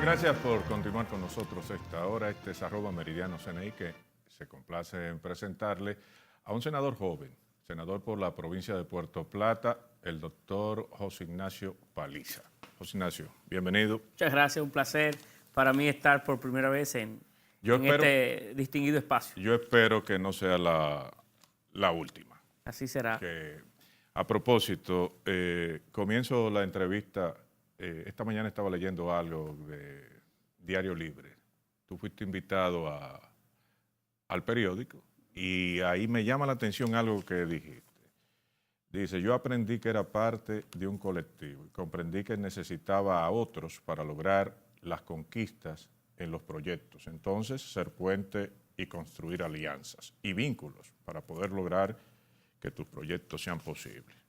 Gracias por continuar con nosotros esta hora. Este es @meridiano_CNI, que se complace en presentarle a un senador joven, senador por la provincia de Puerto Plata, el doctor José Ignacio Paliza. José Ignacio, bienvenido. Muchas gracias, un placer para mí estar por primera vez en este distinguido espacio. Yo espero que no sea la última. Así será. A propósito, comienzo la entrevista. Esta mañana estaba leyendo algo de Diario Libre. Tú fuiste invitado al periódico y ahí me llama la atención algo que dijiste. Dice, yo aprendí que era parte de un colectivo y comprendí que necesitaba a otros para lograr las conquistas en los proyectos. Entonces, ser puente y construir alianzas y vínculos para poder lograr que tus proyectos sean posibles.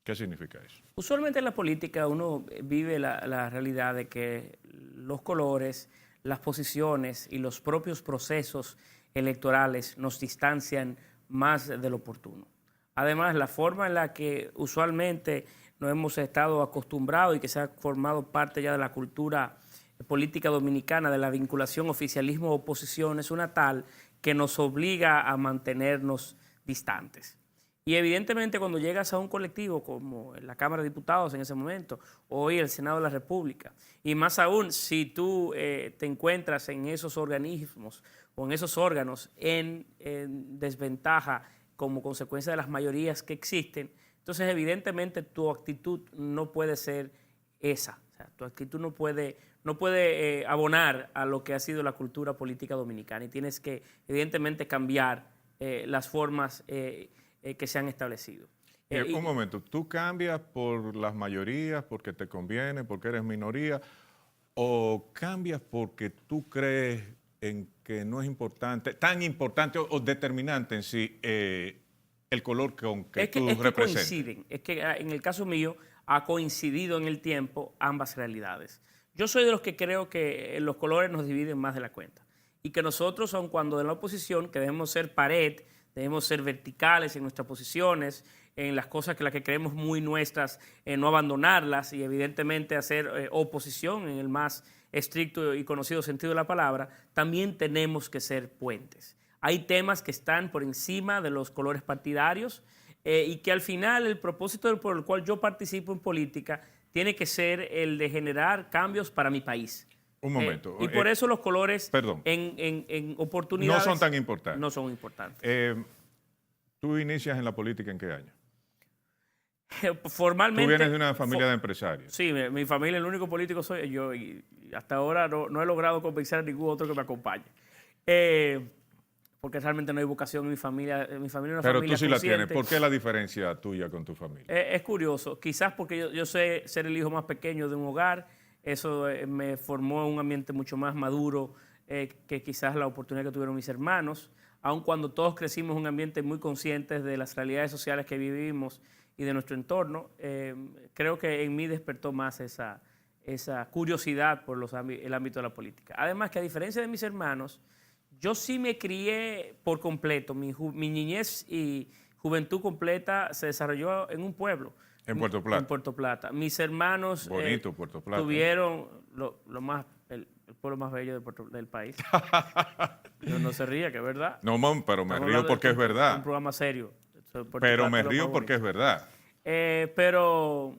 ¿Qué significa eso? Usualmente en la política uno vive la realidad de que los colores, las posiciones y los propios procesos electorales nos distancian más de lo oportuno. Además, la forma en la que usualmente nos hemos estado acostumbrados y que se ha formado parte ya de la cultura política dominicana, de la vinculación oficialismo-oposición, es una tal que nos obliga a mantenernos distantes. Y evidentemente cuando llegas a un colectivo como la Cámara de Diputados en ese momento, o hoy el Senado de la República, y más aún si tú te encuentras en esos organismos o en esos órganos en desventaja como consecuencia de las mayorías que existen, entonces evidentemente tu actitud no puede ser esa. O sea, tu actitud no puede abonar a lo que ha sido la cultura política dominicana y tienes que evidentemente cambiar las formas que se han establecido. Un momento, ¿tú cambias por las mayorías, porque te conviene, porque eres minoría, o cambias porque tú crees en que no es importante, tan importante o determinante en sí el color con que tú representas? Coinciden, es que en el caso mío ha coincidido en el tiempo ambas realidades. Yo soy de los que creo que los colores nos dividen más de la cuenta y que nosotros, aun cuando en la oposición, que debemos ser pared, debemos ser verticales en nuestras posiciones, en las cosas que las que creemos muy nuestras, no abandonarlas y evidentemente hacer oposición en el más estricto y conocido sentido de la palabra, también tenemos que ser puentes. Hay temas que están por encima de los colores partidarios y que al final el propósito por el cual yo participo en política tiene que ser el de generar cambios para mi país. Un momento. Y por eso los colores en oportunidades no son tan importantes. No son importantes. ¿Tú inicias en la política en qué año? Formalmente. ¿Tú vienes de una familia de empresarios? Sí, mi familia, el único político soy yo y hasta ahora no he logrado convencer a ningún otro que me acompañe. Porque realmente no hay vocación en mi familia. Mi familia es una familia Pero tú sí la consciente. tienes. ¿Por qué la diferencia tuya con tu familia? Es curioso. Quizás porque yo sé ser el hijo más pequeño de un hogar. Eso me formó en un ambiente mucho más maduro que quizás la oportunidad que tuvieron mis hermanos. Aun cuando todos crecimos en un ambiente muy conscientes de las realidades sociales que vivimos y de nuestro entorno, creo que en mí despertó más esa curiosidad por el ámbito de la política. Además que a diferencia de mis hermanos, yo sí me crié por completo. Mi niñez y juventud completa se desarrolló en un pueblo. En Puerto Plata. En Puerto Plata. Mis hermanos Bonito, Puerto Plata. Tuvieron el pueblo más bello del país. No se ría, que es verdad. No, pero me río porque es verdad. Es un programa serio. Pero me río porque es verdad. Pero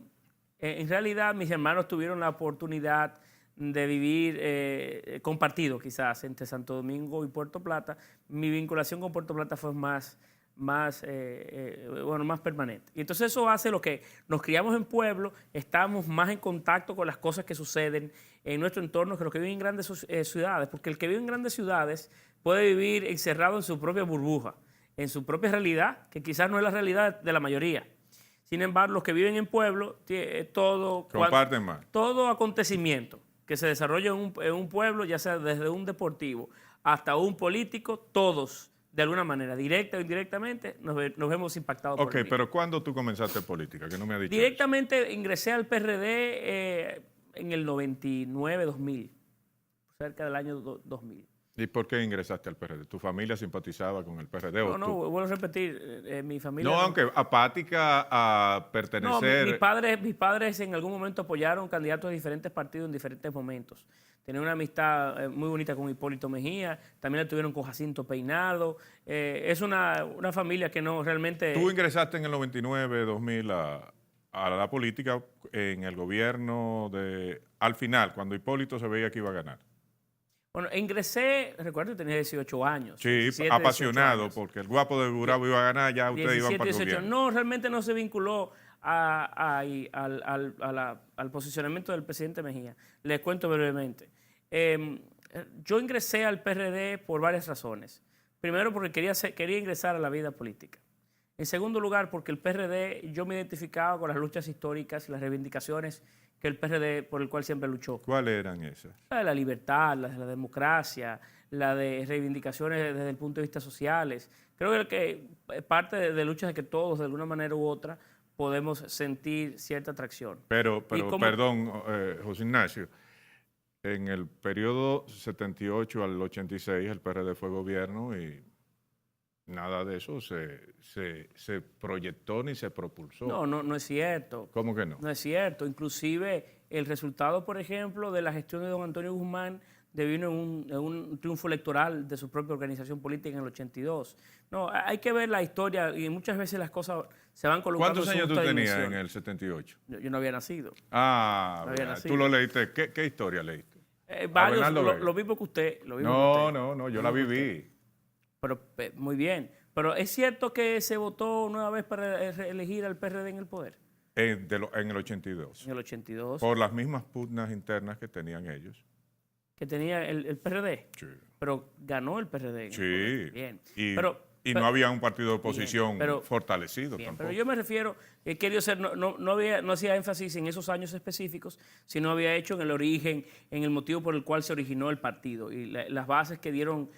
en realidad mis hermanos tuvieron la oportunidad de vivir compartido quizás entre Santo Domingo y Puerto Plata. Mi vinculación con Puerto Plata fue más permanente. Y entonces eso hace lo que nos criamos en pueblo, estamos más en contacto con las cosas que suceden en nuestro entorno que los que viven en grandes ciudades, porque el que vive en grandes ciudades puede vivir encerrado en su propia burbuja, en su propia realidad, que quizás no es la realidad de la mayoría. Sin embargo, los que viven en pueblo, comparten más. Todo acontecimiento que se desarrolla en un pueblo, ya sea desde un deportivo hasta un político, todos de alguna manera, directa o indirectamente, nos vemos impactados por el pero ¿cuándo tú comenzaste política? Que no me ha dicho directamente eso. Ingresé al PRD en el 99-2000, cerca del año 2000. ¿Y por qué ingresaste al PRD? ¿Tu familia simpatizaba con el PRD? No, vuelvo a repetir, mi familia... No, aunque apática a pertenecer... No, mis padres en algún momento apoyaron candidatos de diferentes partidos en diferentes momentos. tenía una amistad muy bonita con Hipólito Mejía, también la tuvieron con Jacinto Peinado. Es una familia que no realmente... Tú ingresaste en el 99, 2000 a la política en el gobierno al final, cuando Hipólito se veía que iba a ganar. Bueno, ingresé, recuerdo que tenía 18 años. Sí, 17, apasionado, porque el guapo de Gurabo iba a ganar, ya ustedes 17, iban para el 18. gobierno. No, realmente no se vinculó al posicionamiento del presidente Mejía. Les cuento brevemente. Yo ingresé al PRD por varias razones. Primero, porque quería ingresar a la vida política. En segundo lugar, porque el PRD, yo me identificaba con las luchas históricas y las reivindicaciones que el PRD, por el cual siempre luchó. ¿Cuáles eran esas? La de la libertad, la de la democracia, la de reivindicaciones desde el punto de vista sociales. Creo que parte de luchas de que todos, de alguna manera u otra, podemos sentir cierta atracción. Pero perdón, José Ignacio, en el periodo 78 al 86 el PRD fue gobierno y nada de eso se proyectó ni se propulsó. No es cierto. ¿Cómo que no? No es cierto. Inclusive el resultado, por ejemplo, de la gestión de don Antonio Guzmán devino en un triunfo electoral de su propia organización política en el 82. No, hay que ver la historia y muchas veces las cosas se van colocando. ¿Cuántos años tú tenías en el 78? Yo no había nacido. Ah, no había nacido. Tú lo leíste. ¿Qué historia leíste? Varios, lo mismo que usted. No, yo la viví. Pero muy bien. Pero ¿es cierto que se votó nueva vez para elegir al PRD en el poder? En el 82. En el 82. Por las mismas pugnas internas que tenían ellos. Que tenía el PRD. Sí. Pero ganó el PRD. Sí. Bien. Y no había un partido de oposición bien, fortalecido tampoco. Pero yo me refiero, no hacía énfasis en esos años específicos, sino había hecho en el origen, en el motivo por el cual se originó el partido y las bases que dieron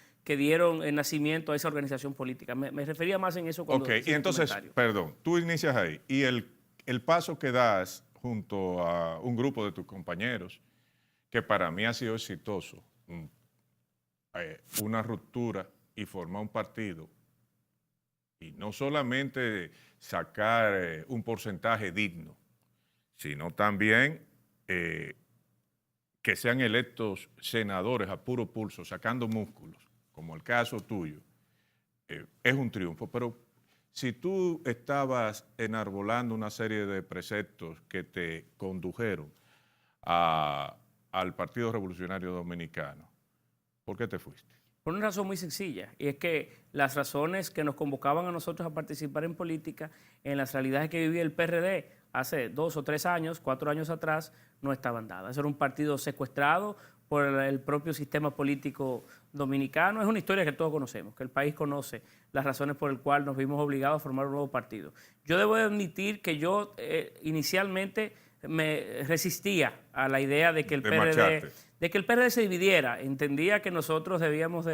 el nacimiento a esa organización política. Me refería más en eso cuando... Ok, y entonces, perdón, tú inicias ahí y el paso que das junto a un grupo de tus compañeros, que para mí ha sido exitoso, una ruptura y formar un partido, y no solamente sacar un porcentaje digno, sino también que sean electos senadores a puro pulso, sacando músculos, como el caso tuyo, es un triunfo. Pero si tú estabas enarbolando una serie de preceptos que te condujeron al Partido Revolucionario Dominicano, ¿por qué te fuiste? Por una razón muy sencilla, y es que las razones que nos convocaban a nosotros a participar en política, en las realidades que vivía el PRD hace 2 o 3 años, 4 años atrás, no estaban dadas. Era un partido secuestrado por el propio sistema político dominicano. Es una historia que todos conocemos, que el país conoce las razones por las cuales nos vimos obligados a formar un nuevo partido. Yo debo admitir que yo inicialmente me resistía a la idea de que el PRD se dividiera. Entendía que nosotros debíamos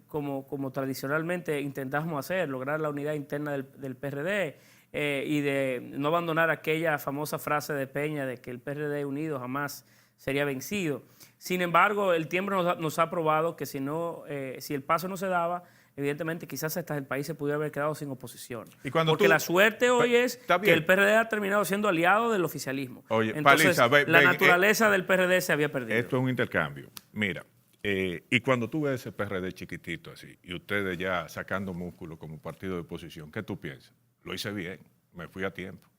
como tradicionalmente intentábamos hacer, lograr la unidad interna del PRD y de no abandonar aquella famosa frase de Peña de que el PRD unido jamás sería vencido. Sin embargo, el tiempo nos ha probado que si el paso no se daba, evidentemente quizás hasta el país se pudiera haber quedado sin oposición. Porque la suerte hoy es que el PRD ha terminado siendo aliado del oficialismo. Oye, entonces, la naturaleza del PRD se había perdido. Esto es un intercambio. Mira, y cuando tú ves ese PRD chiquitito así, y ustedes ya sacando músculo como partido de oposición, ¿qué tú piensas? Lo hice bien, me fui a tiempo.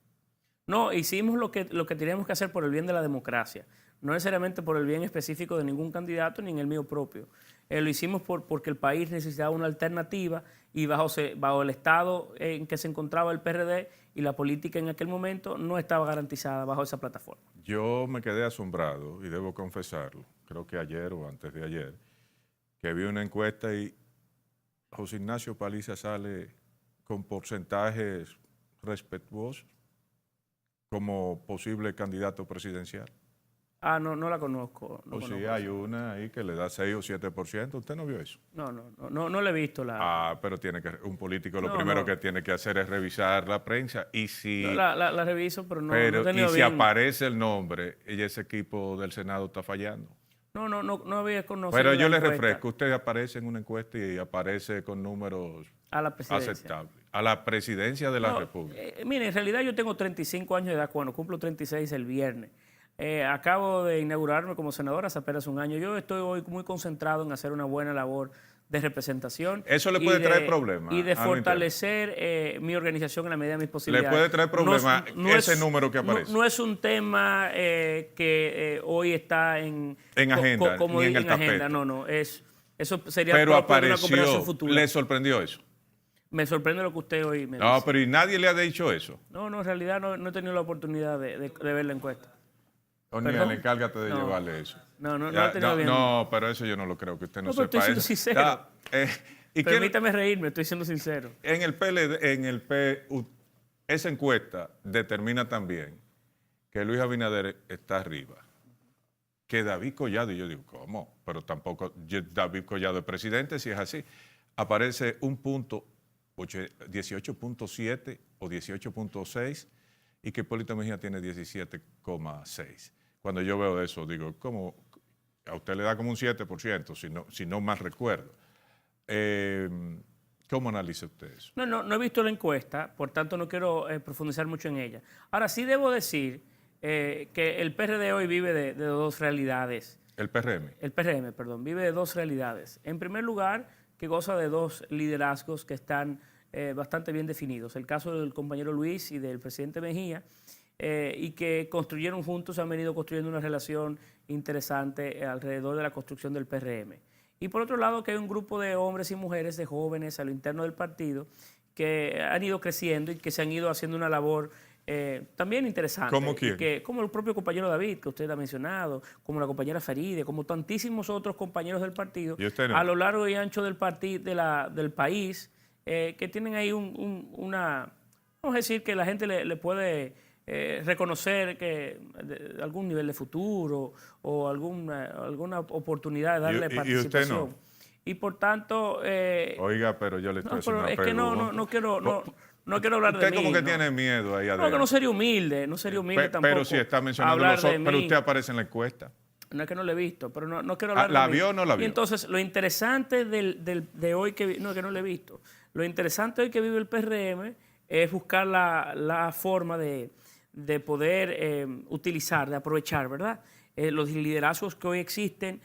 No, hicimos lo que teníamos que hacer por el bien de la democracia. No necesariamente por el bien específico de ningún candidato ni en el mío propio. Lo hicimos porque el país necesitaba una alternativa y bajo el estado en que se encontraba el PRD y la política en aquel momento no estaba garantizada bajo esa plataforma. Yo me quedé asombrado y debo confesarlo, creo que ayer o antes de ayer, que vi una encuesta y José Ignacio Paliza sale con porcentajes respetuosos como posible candidato presidencial. No la conozco. No sí, hay una ahí que le da 6 o 7%. ¿Usted no vio eso? No le he visto la... pero un político lo primero que tiene que hacer es revisar la prensa y si... La reviso, pero no he tenido si bien. aparece el nombre y ese equipo del Senado está fallando. No había conocido. Pero yo le refresco, usted aparece en una encuesta y aparece con números aceptables. A la presidencia de la República. Mire, en realidad yo tengo 35 años de edad, cuando cumplo 36 el viernes. Acabo de inaugurarme como senador hace apenas un año. Yo estoy hoy muy concentrado en hacer una buena labor de representación. Eso le puede traer problemas. Y de fortalecer mi organización en la medida de mis posibilidades. Le puede traer problemas ese número que aparece. No es un tema que hoy está en agenda, ni en el tapete. Agenda. No. Eso sería pero propio de una conversación futura. ¿Le sorprendió eso? Me sorprende lo que usted hoy me dice. No, pero ¿y nadie le ha dicho eso? No, en realidad no he tenido la oportunidad de ver la encuesta. O'Neill, encárgate de llevarle eso. No, pero eso yo no lo creo, que usted no sepa. Estoy siendo sincero. ¿Y permítame reírme, estoy siendo sincero. En el PLD, esa encuesta determina también que Luis Abinader está arriba. Que David Collado, y yo digo, ¿cómo? Pero tampoco David Collado es presidente, si es así. Aparece un punto 18.7 o 18.6 y que Hipólito Mejía tiene 17.6. Cuando yo veo eso, digo, ¿cómo? A usted le da como un 7%, si no mal recuerdo. ¿Cómo analiza usted eso? No he visto la encuesta, por tanto no quiero profundizar mucho en ella. Ahora sí debo decir que el PRD hoy vive de dos realidades. ¿El PRM? El PRM, perdón, vive de dos realidades. En primer lugar, que goza de dos liderazgos que están bastante bien definidos. El caso del compañero Luis y del presidente Mejía, y que construyeron juntos, han venido construyendo una relación interesante alrededor de la construcción del PRM. Y por otro lado, que hay un grupo de hombres y mujeres, de jóvenes a lo interno del partido, que han ido creciendo y que se han ido haciendo una labor también interesante. ¿Cómo quién? Como el propio compañero David, que usted ha mencionado, como la compañera Faride, como tantísimos otros compañeros del partido, no? A lo largo y ancho del país, que tienen ahí vamos a decir que la gente le puede reconocer que algún nivel de futuro o alguna oportunidad de darle participación. ¿Y usted no? Y por tanto... Oiga, pero yo le estoy haciendo una pregunta. Es que no quiero hablar de mí. Usted como que tiene miedo ahí adentro. No, que no sería humilde tampoco. Pero si está mencionando pero usted aparece en la encuesta. No es que no lo he visto, pero no quiero hablar de ¿La mí. vio o no la vio? Y entonces, lo interesante de hoy que no lo he visto. Lo interesante hoy que vive el PRM es buscar la forma de poder utilizar, de aprovechar, ¿verdad? Los liderazgos que hoy existen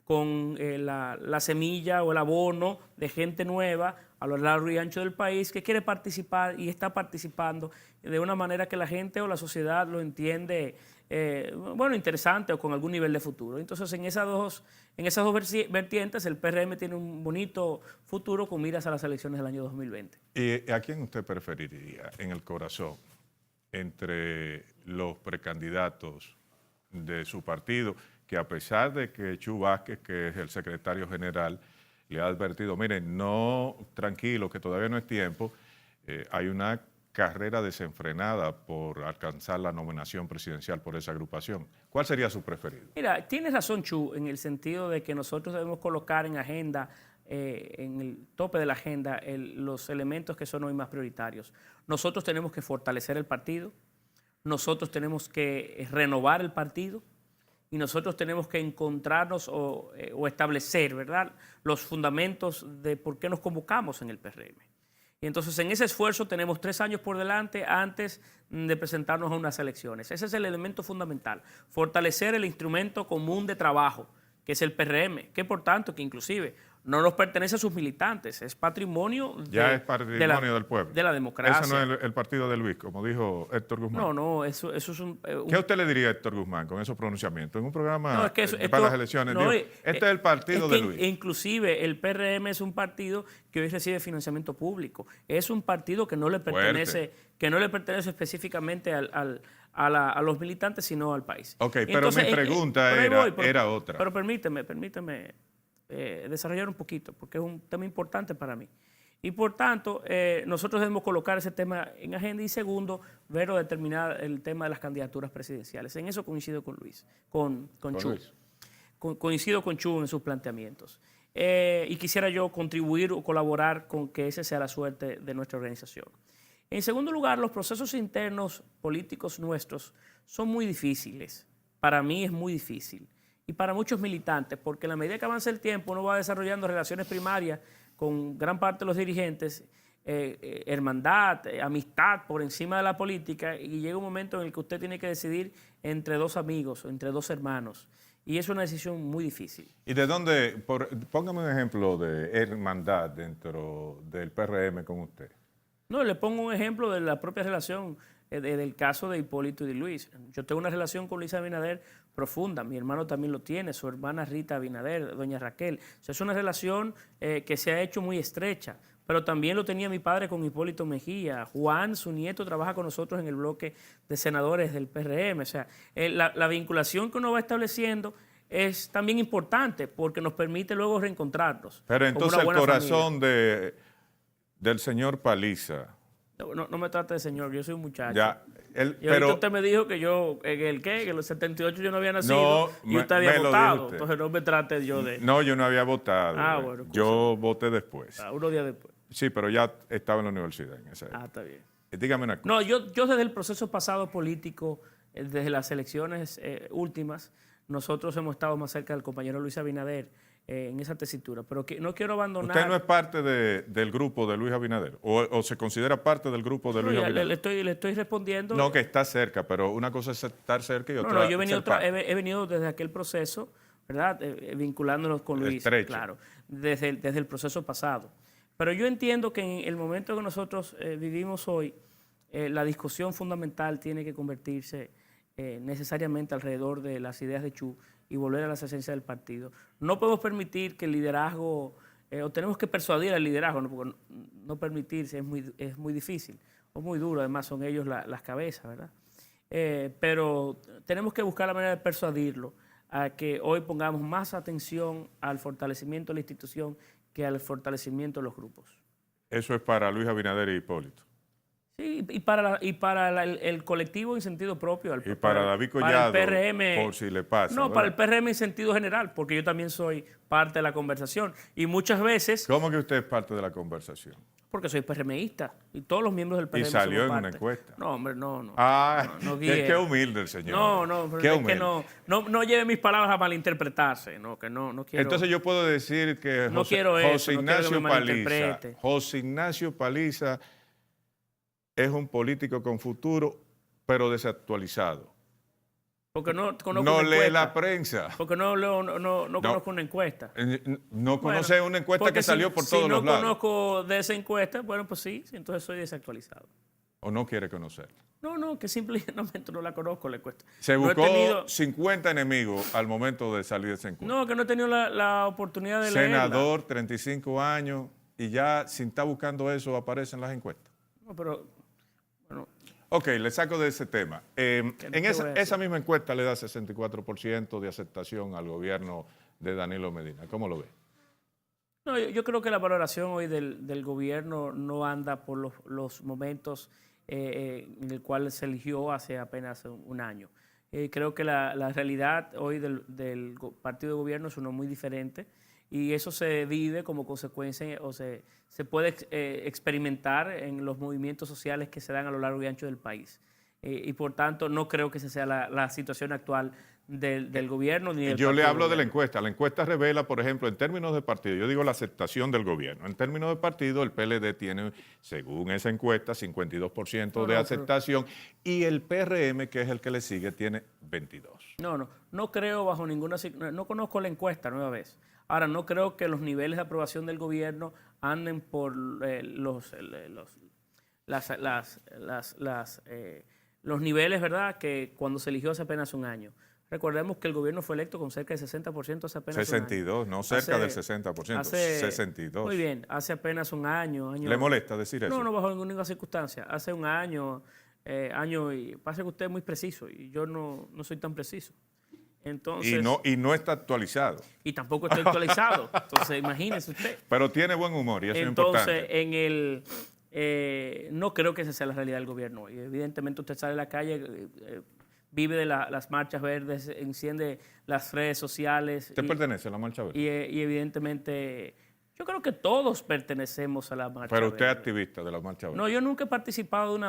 con la semilla o el abono de gente nueva a lo largo y ancho del país que quiere participar y está participando de una manera que la gente o la sociedad lo entiende, interesante o con algún nivel de futuro. Entonces, en esas dos vertientes, el PRM tiene un bonito futuro con miras a las elecciones del año 2020. ¿Y a quién usted preferiría en el corazón entre los precandidatos de su partido, que a pesar de que Chu Vázquez, que es el secretario general, le ha advertido, miren, no, tranquilo, que todavía no es tiempo, hay una carrera desenfrenada por alcanzar la nominación presidencial por esa agrupación? ¿Cuál sería su preferido? Mira, tienes razón, Chu, en el sentido de que nosotros debemos colocar en agenda, en el tope de la agenda, los elementos que son hoy más prioritarios. Nosotros tenemos que fortalecer el partido, nosotros tenemos que renovar el partido, y nosotros tenemos que encontrarnos o establecer, ¿verdad?, los fundamentos de por qué nos convocamos en el PRM. Y entonces, en ese esfuerzo tenemos 3 años por delante antes de presentarnos a unas elecciones. Ese es el elemento fundamental, fortalecer el instrumento común de trabajo, que es el PRM, que por tanto, que inclusive no nos pertenece a sus militantes, es patrimonio es patrimonio del pueblo. De la democracia. Eso no es el partido de Luis, como dijo Héctor Guzmán. No, eso es ¿Qué usted le diría a Héctor Guzmán con esos pronunciamientos? En un programa para las elecciones, este es el partido de Luis. Inclusive el PRM es un partido que hoy recibe financiamiento público. Es un partido que no le pertenece, específicamente a los militantes, sino al país. Ok, pero entonces, mi pregunta era otra. Pero permíteme desarrollar un poquito, porque es un tema importante para mí. Y por tanto, nosotros debemos colocar ese tema en agenda y segundo, ver o determinar el tema de las candidaturas presidenciales. En eso coincido con Luis, con Chu. Luis. Coincido con Chu en sus planteamientos. Y quisiera yo contribuir o colaborar con que esa sea la suerte de nuestra organización. En segundo lugar, los procesos internos políticos nuestros son muy difíciles. Para mí es muy difícil. Y para muchos militantes, porque en la medida que avanza el tiempo uno va desarrollando relaciones primarias con gran parte de los dirigentes hermandad, amistad por encima de la política, y llega un momento en el que usted tiene que decidir entre dos amigos o entre dos hermanos. Y es una decisión muy difícil. ¿Y de dónde? Póngame un ejemplo de hermandad dentro del PRM con usted. No, le pongo un ejemplo de la propia relación del caso de Hipólito y de Luis. Yo tengo una relación con Luis Abinader profunda, mi hermano también lo tiene, su hermana Rita Abinader, doña Raquel. O sea, es una relación que se ha hecho muy estrecha, pero también lo tenía mi padre con Hipólito Mejía. Juan, su nieto, trabaja con nosotros en el bloque de senadores del PRM. O sea, la vinculación que uno va estableciendo es también importante porque nos permite luego reencontrarnos. Pero entonces el corazón del señor Paliza. No me trate de señor, yo soy un muchacho. Ya, y ahorita usted me dijo que yo, que en los 78 yo no había nacido y usted había votado. Entonces no me trate yo de... No, yo no había votado. Bueno, yo voté después. Unos días después. Sí, pero ya estaba en la universidad en esa época. Está bien. Dígame una cosa. No, yo desde el proceso pasado político, desde las elecciones últimas, nosotros hemos estado más cerca del compañero Luis Abinader en esa tesitura, pero no quiero abandonar... ¿Usted no es parte del grupo de Luis Abinader? ¿O se considera parte del grupo de Luis Abinader? Le estoy respondiendo... No, que está cerca, pero una cosa es estar cerca y otra No, yo he venido desde aquel proceso, ¿verdad? Vinculándonos con Luis, estrecho. Claro, desde el proceso pasado. Pero yo entiendo que en el momento que nosotros vivimos hoy, la discusión fundamental tiene que convertirse necesariamente alrededor de las ideas de Chu y volver a la esencia del partido. No podemos permitir que el liderazgo, o tenemos que persuadir al liderazgo, ¿no? Porque no permitirse es muy difícil, o muy duro, además son ellos las cabezas, ¿verdad? Pero tenemos que buscar la manera de persuadirlo a que hoy pongamos más atención al fortalecimiento de la institución que al fortalecimiento de los grupos. Eso es para Luis Abinader y Hipólito. Sí, y para el colectivo en sentido propio. Y para David Collado, para el PRM, por si le pasa. No, ¿verdad? para el PRM en sentido general, porque yo también soy parte de la conversación. Y muchas veces... ¿Cómo que usted es parte de la conversación? Porque soy PRMista y todos los miembros del PRM Y salió en somos una parte. encuesta. No, hombre, no. Qué humilde el señor. No lleve mis palabras a malinterpretarse. No quiero. Entonces yo puedo decir que José Ignacio Paliza es un político con futuro, pero desactualizado. Porque no conozco no una lee encuesta. la prensa. Porque no conozco una encuesta. No conoce una encuesta que salió por todos los lados. Si no conozco de esa encuesta, bueno, pues sí, entonces soy desactualizado. ¿O no quiere conocerla? No, que simplemente no la conozco la encuesta. Se buscó 50 enemigos al momento de salir de esa encuesta. No, que no he tenido la oportunidad de leerla. Senador, 35 años, y ya sin estar buscando eso aparecen las encuestas. No, pero... Bueno, ok, le saco de ese tema. En esa misma encuesta le da 64% de aceptación al gobierno de Danilo Medina. ¿Cómo lo ve? No, yo creo que la valoración hoy del gobierno no anda por los momentos en el cual se eligió hace apenas un año. Creo que la realidad hoy del partido de gobierno es uno muy diferente y eso se vive como consecuencia o se puede experimentar en los movimientos sociales que se dan a lo largo y ancho del país. Y por tanto no creo que esa sea la situación actual del gobierno ni del Yo le hablo de la gobierno. encuesta. La encuesta revela, por ejemplo, en términos de partido, yo digo la aceptación del gobierno. En términos de partido, el PLD tiene, según esa encuesta, 52% de aceptación y el PRM, que es el que le sigue, tiene 22%. No creo bajo ninguna... No conozco la encuesta, nueva vez. Ahora, no creo que los niveles de aprobación del gobierno anden por los niveles, ¿verdad?, que cuando se eligió hace apenas un año. Recordemos que el gobierno fue electo con cerca de 60% hace apenas 62, un año. no cerca del 60%, 62. Muy bien, hace apenas un año. ¿Le molesta decir eso? No, bajo ninguna circunstancia. Hace un año, y pasa que usted es muy preciso y yo no soy tan preciso. Entonces, y no está actualizado. Y tampoco está actualizado. Entonces, imagínese usted. Pero tiene buen humor y eso es importante. Entonces, no creo que esa sea la realidad del gobierno. Y evidentemente usted sale a la calle, vive de las marchas verdes, enciende las redes sociales. ¿Usted pertenece a la Marcha Verde? Y evidentemente, yo creo que todos pertenecemos a la Marcha Verde. Pero usted es activista de la Marcha Verde. No, yo nunca he participado de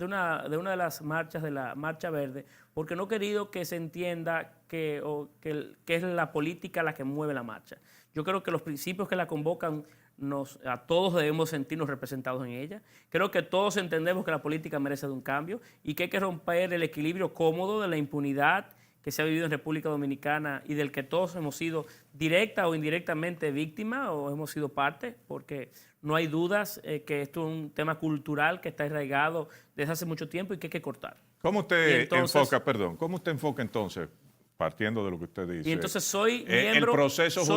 una de las marchas de la Marcha Verde porque no he querido que se entienda que es la política la que mueve la marcha. Yo creo que los principios que la convocan a todos debemos sentirnos representados en ella. Creo que todos entendemos que la política merece de un cambio y que hay que romper el equilibrio cómodo de la impunidad que se ha vivido en República Dominicana y del que todos hemos sido directa o indirectamente víctimas o hemos sido parte, porque no hay dudas que esto es un tema cultural que está arraigado desde hace mucho tiempo y que hay que cortar. ¿Cómo usted cómo usted enfoca entonces, partiendo de lo que usted dice? Y entonces soy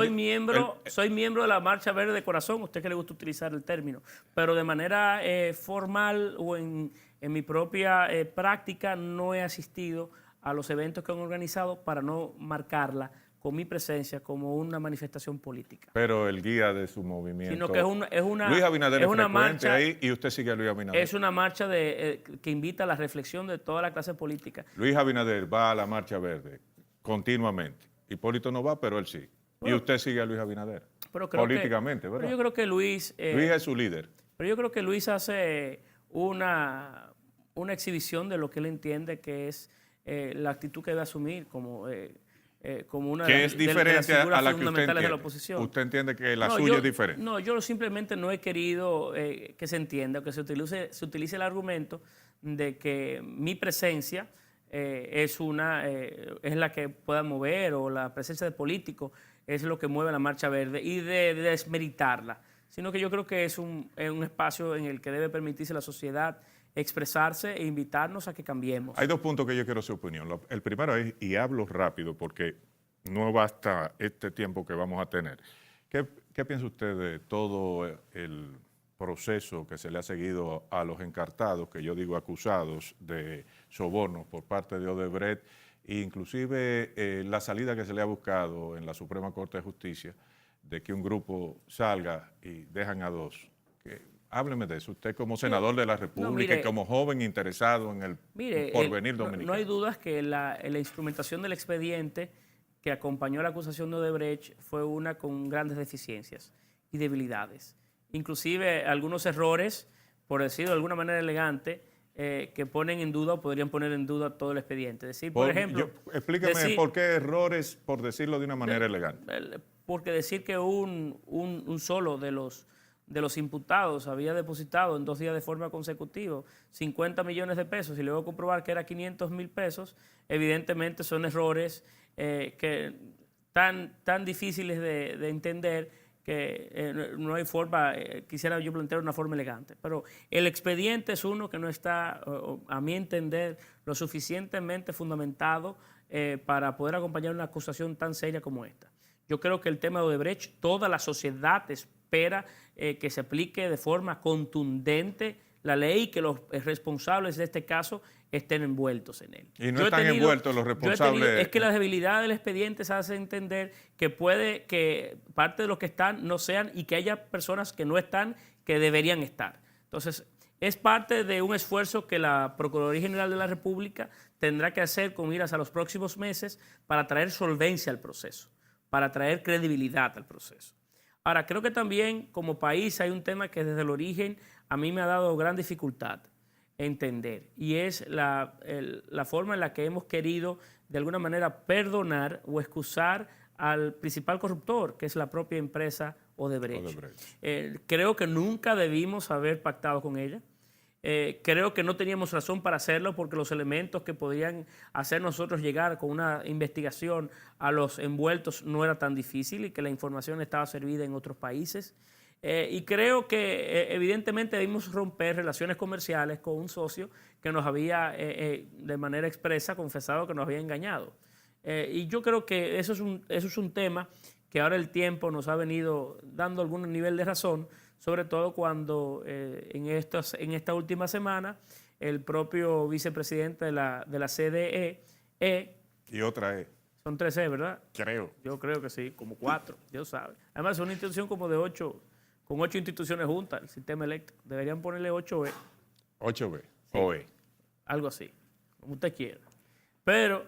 miembro de la Marcha Verde de Corazón, a usted que le gusta utilizar el término, pero de manera formal o en mi propia práctica no he asistido a los eventos que han organizado para no marcarla con mi presencia como una manifestación política. Pero el guía de su movimiento... Sino que Luis Abinader es una marcha ahí y usted sigue a Luis Abinader. Es una marcha que invita a la reflexión de toda la clase política. Luis Abinader va a la Marcha Verde continuamente. Hipólito no va, pero él sí. Bueno, y usted sigue a Luis Abinader. Políticamente, ¿verdad? Pero yo creo que Luis es su líder. Pero yo creo que Luis hace una exhibición de lo que él entiende que es la actitud que debe asumir como una que es diferente de las figuras a la que usted fundamentales entiende. De la oposición. Usted entiende que la suya es diferente. No, yo simplemente no he querido que se entienda, que se utilice el argumento de que mi presencia es la que pueda mover, o la presencia de políticos es lo que mueve la Marcha Verde, y de desmeritarla, sino que yo creo que es un espacio en el que debe permitirse la sociedad expresarse e invitarnos a que cambiemos. Hay dos puntos que yo quiero su opinión. El primero es, y hablo rápido porque no basta este tiempo que vamos a tener. ¿Qué piensa usted de todo el proceso que se le ha seguido a los encartados, que yo digo acusados de sobornos por parte de Odebrecht, e inclusive la salida que se le ha buscado en la Suprema Corte de Justicia de que un grupo salga y dejan a dos? Hábleme de eso, usted como senador de la República y como joven interesado en el porvenir dominicano. No hay dudas que la instrumentación del expediente que acompañó la acusación de Odebrecht fue una con grandes deficiencias y debilidades. Inclusive algunos errores, por decirlo de alguna manera elegante, que ponen en duda o podrían poner en duda todo el expediente. Es decir, por ejemplo... Explíqueme por qué errores, por decirlo de una manera elegante. Porque decir que un solo de los imputados había depositado en 2 días de forma consecutiva 50 millones de pesos y luego comprobar que era 500,000 pesos, evidentemente son errores que tan difíciles de entender que no hay forma, quisiera yo plantear una forma elegante. Pero el expediente es uno que no está, a mi entender, lo suficientemente fundamentado para poder acompañar una acusación tan seria como esta. Yo creo que el tema de Odebrecht, toda la sociedad espera que se aplique de forma contundente la ley y que los responsables de este caso estén envueltos en él. Y no están envueltos los responsables. Es que la debilidad del expediente se hace entender que puede que parte de los que están no sean y que haya personas que no están que deberían estar. Entonces, es parte de un esfuerzo que la Procuraduría General de la República tendrá que hacer con miras a los próximos meses para traer solvencia al proceso, para traer credibilidad al proceso. Ahora, creo que también como país hay un tema que desde el origen a mí me ha dado gran dificultad entender, y es la forma en la que hemos querido de alguna manera perdonar o excusar al principal corruptor, que es la propia empresa Odebrecht. Creo que nunca debimos haber pactado con ella. Creo que no teníamos razón para hacerlo porque los elementos que podían hacer nosotros llegar con una investigación a los envueltos no era tan difícil y que la información estaba servida en otros países. Y creo que evidentemente debimos romper relaciones comerciales con un socio que nos había de manera expresa confesado que nos había engañado. Y yo creo que eso es un tema que ahora el tiempo nos ha venido dando algún nivel de razón, sobre todo cuando en esta última semana el propio vicepresidente de la CDE... Y otra E. Son 3 E, ¿verdad? Creo. Yo creo que sí, como 4, Dios sabe. Además es una institución como de 8, con 8 instituciones juntas, el sistema eléctrico. Deberían ponerle 8E. 8B, sí. OE. Algo así, como usted quiera. Pero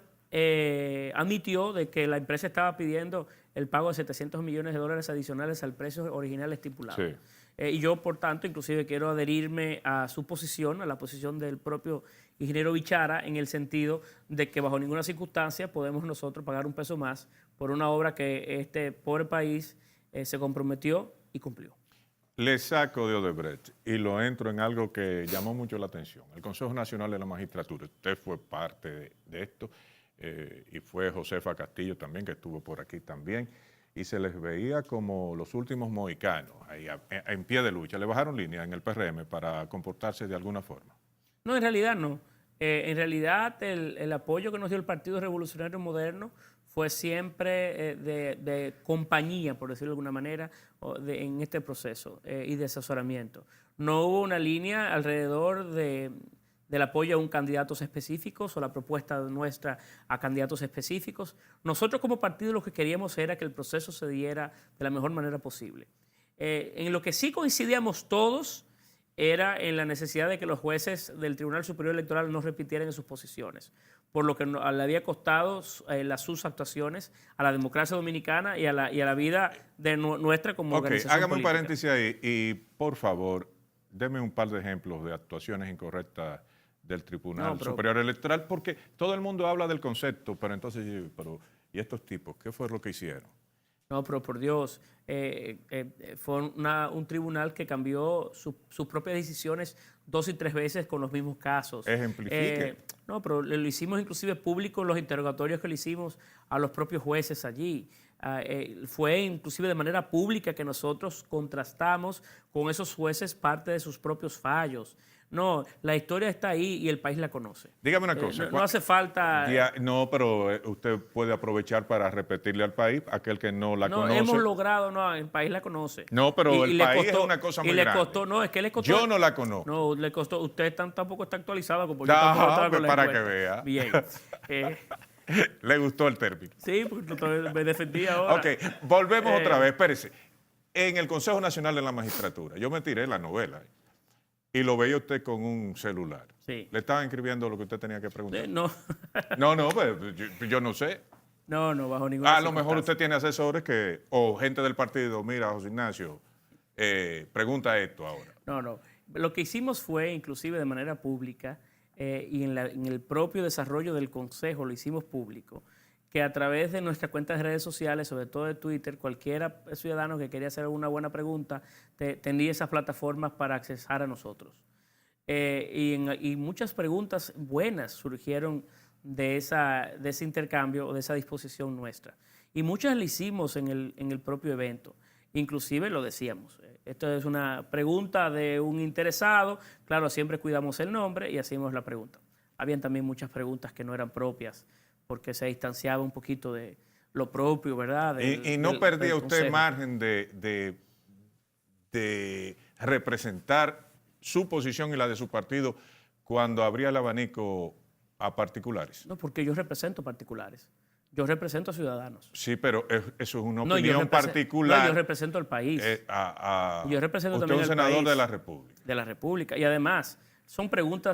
admitió de que la empresa estaba pidiendo el pago de $700 millones adicionales al precio original estipulado. Sí. Y yo, por tanto, inclusive quiero adherirme a su posición, a la posición del propio ingeniero Bichara, en el sentido de que bajo ninguna circunstancia podemos nosotros pagar un peso más por una obra que este pobre país se comprometió y cumplió. Le saco de Odebrecht y lo entro en algo que llamó mucho la atención. El Consejo Nacional de la Magistratura, usted fue parte de esto, y fue Josefa Castillo también, que estuvo por aquí también, y se les veía como los últimos mohicanos, ahí en pie de lucha. ¿Le bajaron línea en el PRM para comportarse de alguna forma? No, en realidad no. En realidad el apoyo que nos dio el Partido Revolucionario Moderno fue siempre de compañía, por decirlo de alguna manera, en este proceso y de asesoramiento. No hubo una línea alrededor del apoyo a un candidatos específicos o la propuesta nuestra a candidatos específicos. Nosotros como partido lo que queríamos era que el proceso se diera de la mejor manera posible. En lo que sí coincidíamos todos era en la necesidad de que los jueces del Tribunal Superior Electoral no repitieran en sus posiciones, por lo que le había costado sus actuaciones a la democracia dominicana y a la vida de nuestra como organización hágame política. un paréntesis ahí y, por favor, deme un par de ejemplos de actuaciones incorrectas del Tribunal Superior Electoral, porque todo el mundo habla del concepto, pero entonces, ¿y estos tipos? ¿Qué fue lo que hicieron? No, pero por Dios, fue un tribunal que cambió sus propias decisiones 2 y 3 veces con los mismos casos. Ejemplifique. No, pero lo hicimos inclusive público en los interrogatorios que le hicimos a los propios jueces allí. Fue inclusive de manera pública que nosotros contrastamos con esos jueces parte de sus propios fallos. No, la historia está ahí y el país la conoce. Dígame una cosa. No hace falta... no, pero usted puede aprovechar para repetirle al país, aquel que no la conoce. No, hemos logrado, no, el país la conoce. No, pero el país es una cosa muy grande. No, es que le costó... Yo no la conozco. No, le costó... Usted tampoco está actualizado como yo tampoco estaba con la para encuesta. que vea. Bien. Le gustó el término. Sí, porque me defendí ahora. Ok, volvemos otra vez, espérese. En el Consejo Nacional de la Magistratura, yo me tiré la novela y lo veía usted con un celular. Sí. ¿Le estaban escribiendo lo que usted tenía que preguntar? No. No, pues yo no sé. No, bajo ninguna A lo mejor usted tiene asesores o gente del partido, mira, José Ignacio, pregunta esto ahora. No. Lo que hicimos fue, inclusive de manera pública, y en el propio desarrollo del Consejo lo hicimos público, que a través de nuestras cuentas de redes sociales, sobre todo de Twitter, cualquier ciudadano que quería hacer alguna buena pregunta tendría esas plataformas para accesar a nosotros. Y muchas preguntas buenas surgieron de ese intercambio o de esa disposición nuestra. Y muchas le hicimos en el propio evento. Inclusive lo decíamos. Esto es una pregunta de un interesado. Claro, siempre cuidamos el nombre y hacemos la pregunta. Habían también muchas preguntas que no eran propias porque se distanciaba un poquito de lo propio, ¿verdad? ¿Y no perdía usted margen de representar su posición y la de su partido cuando abría el abanico a particulares? No, porque yo represento particulares. Yo represento a ciudadanos. Sí, pero eso es una opinión particular. No, yo represento al país. Yo represento usted también es un senador de la República. De la República. Y además,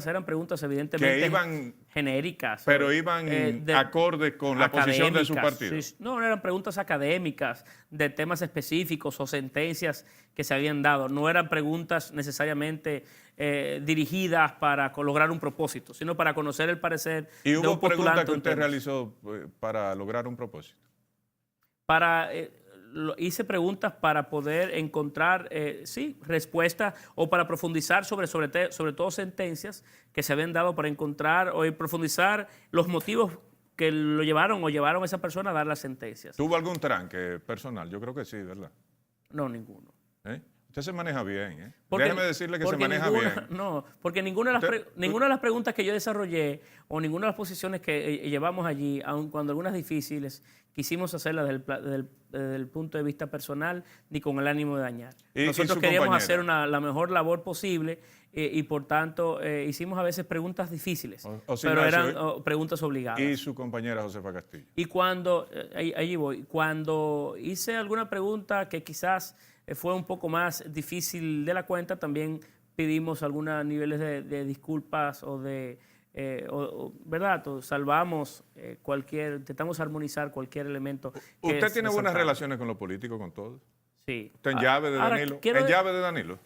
eran preguntas evidentemente que iban, genéricas. Pero iban acorde con la posición de su partido. Sí, no, eran preguntas académicas de temas específicos o sentencias que se habían dado. No eran preguntas necesariamente dirigidas para lograr un propósito, sino para conocer el parecer de un postulante. ¿Y hubo preguntas que usted realizó para lograr un propósito? Hice preguntas para poder encontrar, respuestas o para profundizar sobre todo sentencias que se habían dado para encontrar o profundizar los motivos que lo llevaron a esa persona a dar las sentencias. ¿Tuvo algún tranque personal? Yo creo que sí, ¿verdad? No, ninguno. Usted se maneja bien, ¿eh? Déjeme decirle que se maneja bien. No, porque ninguna de las preguntas que yo desarrollé o ninguna de las posiciones que llevamos allí, aun cuando algunas difíciles, quisimos hacerlas desde el punto de vista personal ni con el ánimo de dañar. Nosotros queríamos hacer la mejor labor posible y por tanto hicimos a veces preguntas difíciles, pero eran preguntas obligadas. ¿Y su compañera Josefa Castillo? Y cuando hice alguna pregunta que quizás fue un poco más difícil de la cuenta, también pedimos algunos niveles de disculpas ¿verdad? Salvamos intentamos armonizar cualquier elemento. ¿Usted tiene buenas relaciones con los políticos, con todos? Sí. ¿Usted en llave de Danilo? ¿En llave de Danilo?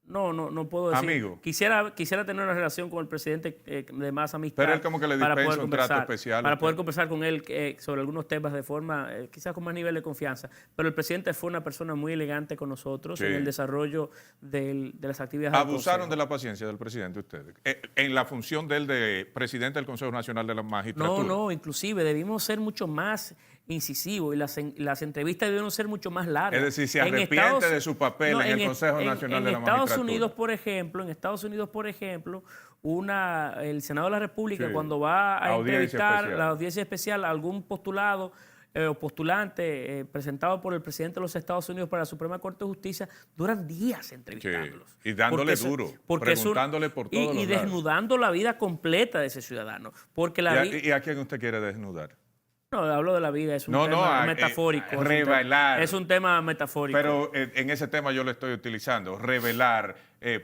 No puedo decir. Amigo. Quisiera tener una relación con el presidente de más amistad. Pero él como que le dispensa un trato especial. Para poder conversar con él sobre algunos temas de forma, quizás con más nivel de confianza. Pero el presidente fue una persona muy elegante con nosotros en el desarrollo de las actividades. ¿Abusaron de la paciencia del presidente ustedes? En la función de él de presidente del Consejo Nacional de la Magistratura. No, inclusive debimos ser mucho más incisivos y las entrevistas debieron ser mucho más largas. Es decir, se arrepiente de su papel en el Consejo Nacional de la Magistratura. En Estados Unidos, por ejemplo, el Senado de la República, cuando va a entrevistar la audiencia especial a algún postulado o postulante presentado por el presidente de los Estados Unidos para la Suprema Corte de Justicia, duran días entrevistándolos. Sí, y dándole duro, preguntándole por todos los lados. Y desnudando la vida completa de ese ciudadano. Porque ¿Y a quién usted quiere desnudar? No, hablo de la vida, es un tema metafórico. Revelar. Es un tema metafórico. Pero en ese tema yo lo estoy utilizando. Revelar,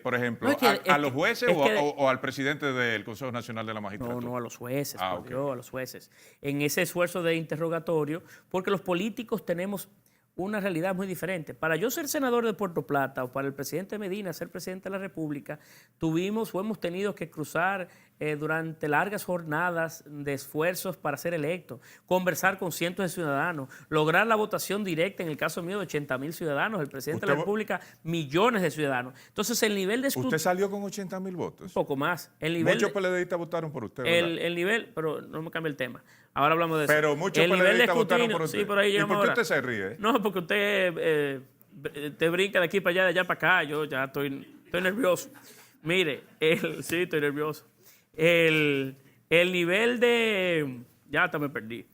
por ejemplo, a los jueces o al presidente del Consejo Nacional de la Magistratura. No, a los jueces, a los jueces. En ese esfuerzo de interrogatorio, porque los políticos tenemos una realidad muy diferente. Para yo ser senador de Puerto Plata o para el presidente Medina ser presidente de la República, hemos tenido que cruzar durante largas jornadas de esfuerzos para ser electos, conversar con cientos de ciudadanos, lograr la votación directa, en el caso mío de 80,000 ciudadanos, el presidente de la República, millones de ciudadanos. Entonces el nivel de ¿Usted salió con 80,000 votos? Un poco más. Muchos PLDistas votaron por usted, ¿verdad? El nivel, pero no me cambie el tema. Ahora hablamos de eso. Pero muchos PLDistas votaron por usted. Sí, por ahí ¿Y por qué usted se ríe? No, porque usted te brinca de aquí para allá, de allá para acá. Yo ya estoy nervioso. Mire, sí, estoy nervioso. El nivel de... Ya hasta me perdí.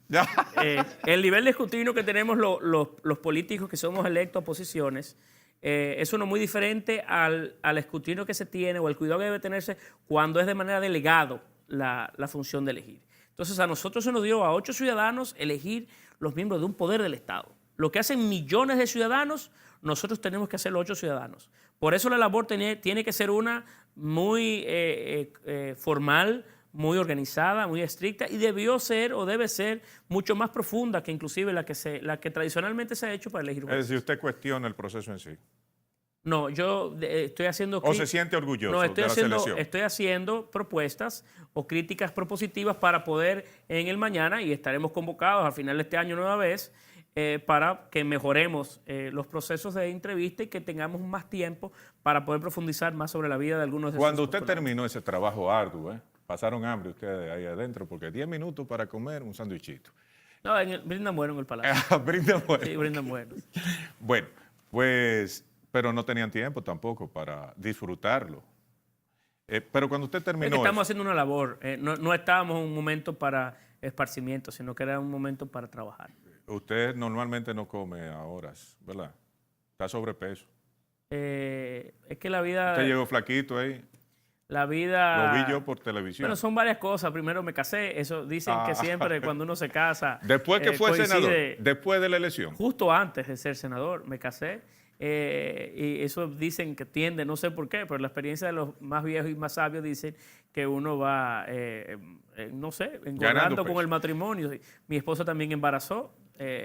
El nivel de escrutinio que tenemos los políticos que somos electos a posiciones es uno muy diferente al escrutinio que se tiene o el cuidado que debe tenerse cuando es de manera delegado la función de elegir. Entonces, a nosotros se nos dio a 8 ciudadanos elegir los miembros de un poder del Estado. Lo que hacen millones de ciudadanos, nosotros tenemos que hacer los 8 ciudadanos. Por eso la labor tiene que ser una muy formal, muy organizada, muy estricta y debió ser o debe ser mucho más profunda que inclusive la que tradicionalmente se ha hecho para elegir jueces. Es decir, usted cuestiona el proceso en sí. No, yo estoy haciendo... ¿O se siente orgulloso de la selección? Estoy haciendo propuestas o críticas propositivas para poder en el mañana, y estaremos convocados al final de este año nueva vez, para que mejoremos los procesos de entrevista y que tengamos más tiempo para poder profundizar más sobre la vida de algunos de esos Cuando usted postulados. terminó ese trabajo arduo, pasaron hambre ustedes ahí adentro, porque 10 minutos para comer un sándwichito. No, brindan bueno en el palacio. Brindan bueno. Sí, brindan bueno. Bueno, pues... Pero no tenían tiempo tampoco para disfrutarlo. Pero cuando usted terminó... Es que estamos haciendo una labor. No estábamos en un momento para esparcimiento, sino que era un momento para trabajar. Usted normalmente no come a horas, ¿verdad? Está sobrepeso. Es que la vida... Usted llegó flaquito ahí. La vida... Lo vi yo por televisión. Bueno, son varias cosas. Primero me casé. Eso dicen que siempre cuando uno se casa... Después que fue senador, después de la elección. Justo antes de ser senador me casé. Y eso dicen que tiende, no sé por qué, pero la experiencia de los más viejos y más sabios dicen que uno va, no sé, engordando con el matrimonio. Mi esposa también embarazó.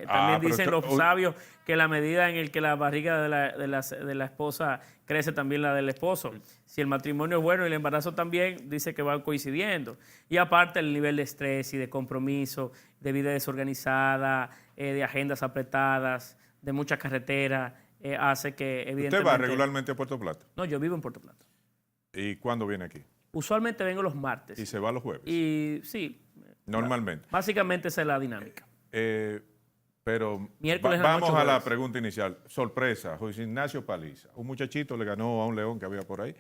También dicen los sabios que la medida en el que la barriga de la esposa crece, también la del esposo. Si el matrimonio es bueno y el embarazo también, dice que van coincidiendo. Y aparte el nivel de estrés y de compromiso, de vida desorganizada, de agendas apretadas, de mucha carretera, hace que evidentemente... ¿Usted va regularmente a Puerto Plata? No, yo vivo en Puerto Plata. ¿Y cuándo viene aquí? Usualmente vengo los martes. ¿Y se va los jueves? Y sí. Normalmente. Básicamente esa es la dinámica. Pero vamos a la pregunta inicial. Sorpresa, José Ignacio Paliza. Un muchachito le ganó a un león que había por ahí.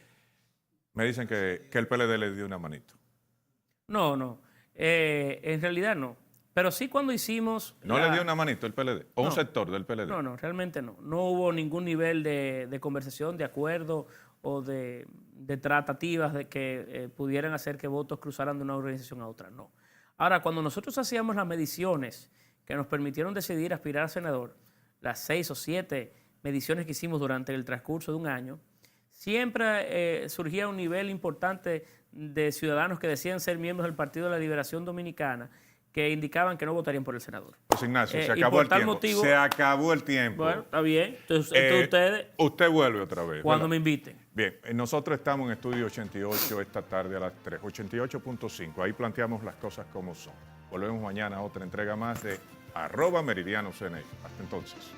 Me dicen que el PLD le dio una manito. No. En realidad no. Pero sí cuando hicimos... ¿No le dio una manito el PLD? ¿O un sector del PLD? No, realmente no. No hubo ningún nivel de conversación, de acuerdo o de tratativas de que pudieran hacer que votos cruzaran de una organización a otra. No. Ahora, cuando nosotros hacíamos las mediciones que nos permitieron decidir aspirar a senador, las 6 o 7 mediciones que hicimos durante el transcurso de un año, siempre surgía un nivel importante de ciudadanos que decían ser miembros del Partido de la Liberación Dominicana, que indicaban que no votarían por el senador. José Ignacio, se Y acabó por el tal tiempo. motivo- Se acabó el tiempo. Bueno, está bien. Entonces ustedes, Usted vuelve otra vez. cuando ¿verdad? me inviten. Bien, nosotros estamos en Estudio 88 esta tarde a las 3, 88.5. Ahí planteamos las cosas como son. Volvemos mañana a otra entrega más de @meridianocn. Hasta entonces.